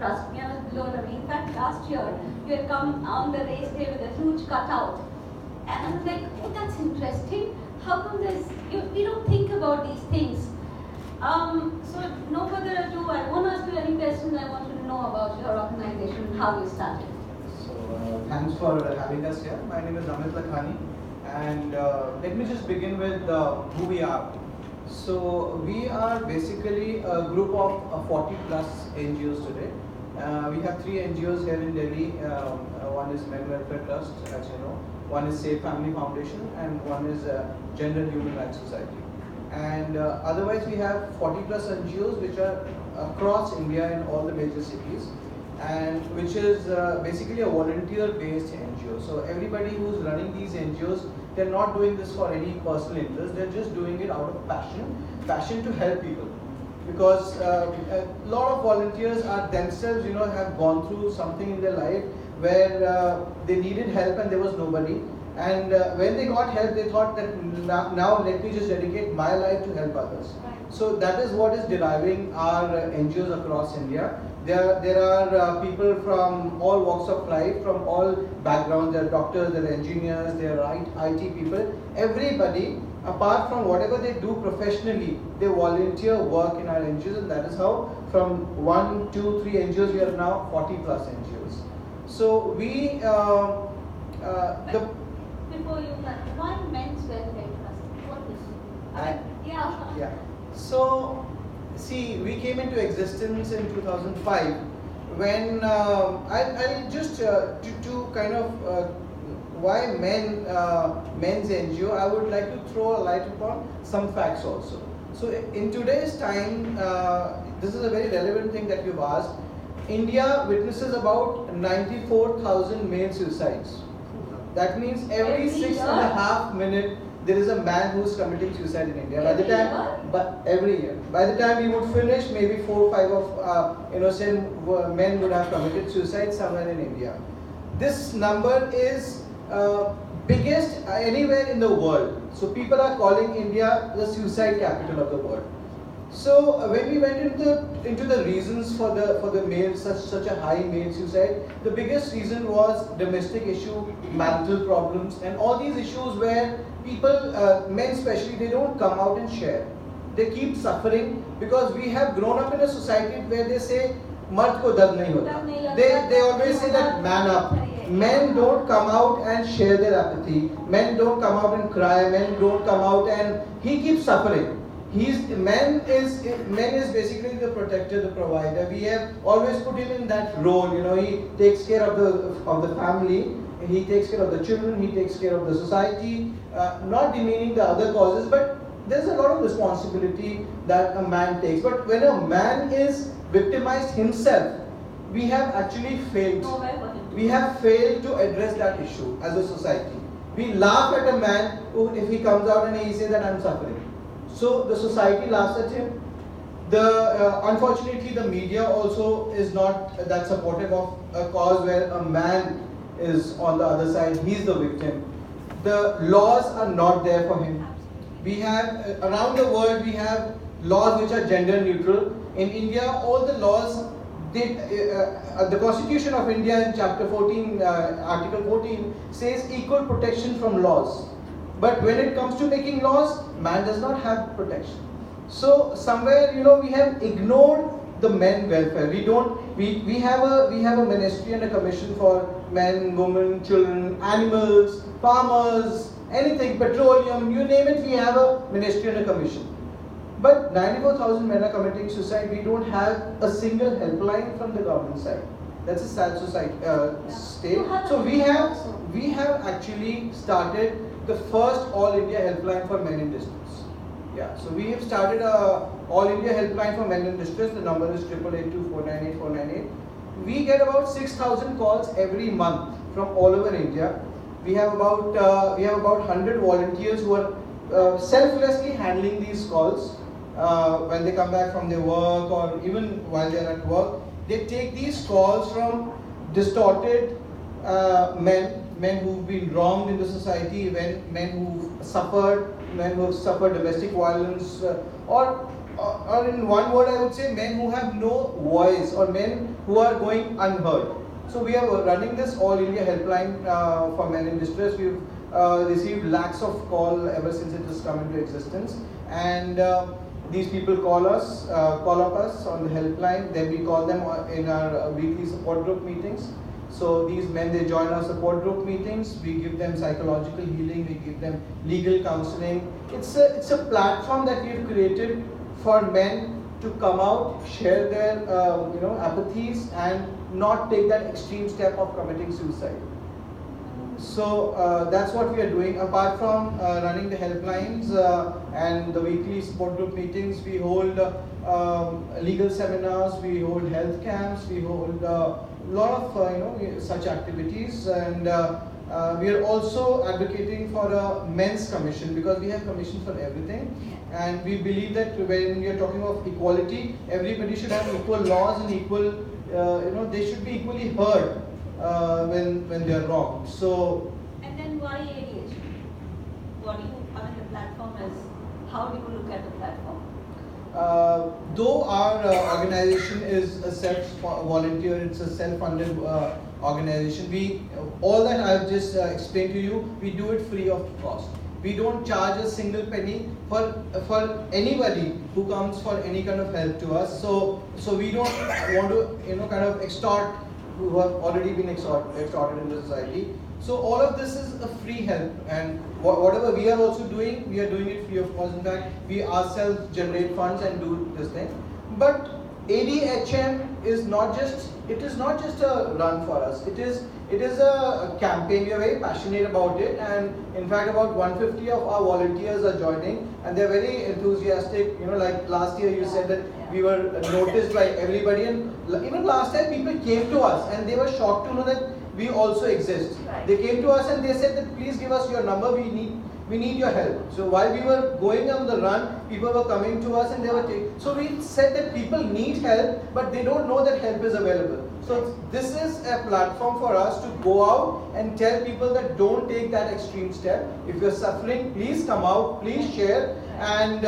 trust me, I was blown away. In fact, last year, you had come on the race day with a huge cutout. And I was like, oh, that's interesting. How come we don't think about these things? So no further ado, I won't ask you any questions. I want to know about your organization, how you started. So thanks for having us here. My name is Amit Lakhani, and let me just begin with who we are. So we are basically a group of 40 plus NGOs today. We have 3 NGOs here in Delhi. One is Men Welfare Trust, as you know. One is Safe Family Foundation, and one is Gender and Human Rights Society. And otherwise, we have 40 plus NGOs which are across India in all the major cities, and which is basically a volunteer-based NGO. So everybody who's running these NGOs, they're not doing this for any personal interest. They're just doing it out of passion to help people. Because a lot of volunteers are themselves, have gone through something in their life where they needed help and there was nobody. And when they got help, they thought that now let me just dedicate my life to help others. Right. So that is what is deriving our NGOs across India. There are people from all walks of life, from all backgrounds. There are doctors, there are engineers, there are IT people. Everybody, apart from whatever they do professionally, they volunteer work in our NGOs, and that is how from 1, 2, 3 NGOs we are now 40 plus NGOs. So we Before you start, why Men's Welfare Trust? What is it? Yeah. So, see, we came into existence in 2005 when I'll just to kind of why men's NGO. I would like to throw a light upon some facts also. So, in today's time, this is a very relevant thing that you've asked. India witnesses about 94,000 male suicides. That means every 6.5 minutes there is a man who's committing suicide in India. Every year. By the time we would finish, maybe 4 or 5 of innocent men would have committed suicide somewhere in India. This number is biggest anywhere in the world. So people are calling India the suicide capital of the world. So when we went into the reasons for the male such a high male suicide, the biggest reason was domestic issue, marital problems, and all these issues where people, men especially, they don't come out and share. They keep suffering because we have grown up in a society where they say, "Mard ko dard nahi hota." They always say that man up. Men don't come out and share their apathy. Men don't come out and cry. Men don't come out, and he keeps suffering. Men is basically the protector, the provider. We have always put him in that role. He takes care of the family. He takes care of the children. He takes care of the society. Not demeaning the other causes, but there's a lot of responsibility that a man takes. But when a man is victimized himself, we have actually failed. We have failed to address that issue as a society. We laugh at a man who, if he comes out and he says that I'm suffering. So the society laughs at him. Unfortunately, the media also is not that supportive of a cause where a man is on the other side. He's the victim. The laws are not there for him. We have around the world we have laws which are gender neutral. In India, all the laws. The Constitution of India in Chapter 14, Article 14 says equal protection from laws. But when it comes to making laws, man does not have protection. So somewhere, we have ignored the men welfare. We have a ministry and a commission for men, women, children, animals, farmers, anything, petroleum, you name it, we have a ministry and a commission. But 94,000 men are committing suicide. We don't have a single helpline from the government side. That's a sad state. So we have actually started the first All India helpline for men in distress. Yeah. So we have started a All India helpline for men in distress. The number is 888-498-498. We get about 6,000 calls every month from all over India. We have about 100 volunteers who are selflessly handling these calls. When they come back from their work or even while they are at work, they take these calls from distorted men who've been wronged in the society, men who've suffered domestic violence, or or in one word I would say, men who have no voice or men who are going unheard. So we are running this All India helpline for men in distress. We've received lakhs of calls ever since it has come into existence, and these people call up us on the helpline. Then we call them in our weekly support group meetings. So these men, they join our support group meetings. We give them psychological healing. We give them legal counseling. It's a platform that we've created for men to come out, share their apathies, and not take that extreme step of committing suicide. So that's what we are doing. Apart from running the helplines and the weekly support group meetings, we hold legal seminars, we hold health camps, we hold a lot of such activities, and we are also advocating for a men's commission, because we have commissions for everything, and we believe that when we are talking of equality, everybody should have equal laws and equal, they should be equally heard when they are wrong. So. And then why ADH? What do you, the platform is, how do you look at the platform? Though our organization is a self-volunteer, it's a self-funded organization, all that I've just explained to you, we do it free of cost. We don't charge a single penny for anybody who comes for any kind of help to us. So we don't want to kind of extort who have already been extorted in the society. So all of this is a free help, and whatever we are also doing, we are doing it free of cost. In fact, we ourselves generate funds and do this thing. But ADHM is not just a run for us. It is a campaign. We are very passionate about it, and in fact about 150 of our volunteers are joining, and they're very enthusiastic. Like last year you said that we were noticed by everybody, and even last time people came to us and they were shocked to know that we also exist. Right. They came to us and they said that please give us your number, we need your help. So while we were going on the run, people were coming to us and they were so we said that people need help, but they don't know that help is available. So this is a platform for us to go out and tell people that don't take that extreme step. If you're suffering, please come out, please share, and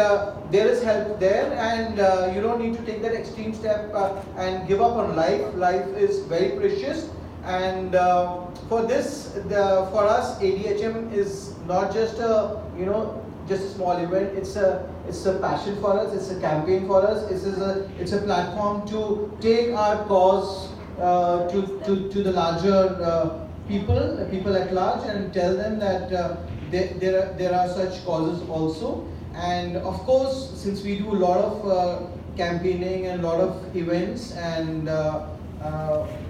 there is help there, and you don't need to take that extreme step and give up on life. Life is very precious. And for us, ADHM is not just a small event. It's a passion for us. It's a campaign for us. It's a platform to take our cause to the larger people at large, and tell them that there are such causes also. And of course, since we do a lot of campaigning and a lot of events, and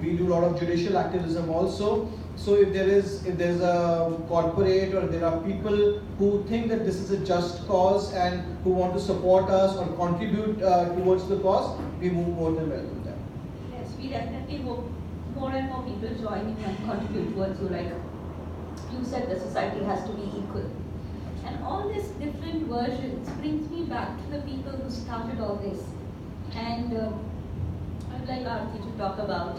we do a lot of judicial activism also. So if there's a corporate, or there are people who think that this is a just cause and who want to support us or contribute towards the cause, we more than welcome them. Yes, we definitely hope more and more people join in and contribute towards you. Like you said, the society has to be equal. And all these different versions brings me back to the people who started all this. And I'd like Aarti to talk about,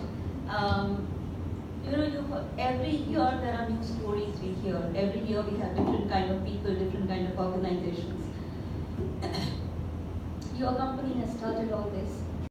every year there are new stories we hear. Every year we have different kind of people, different kind of organizations. Your company has started all this.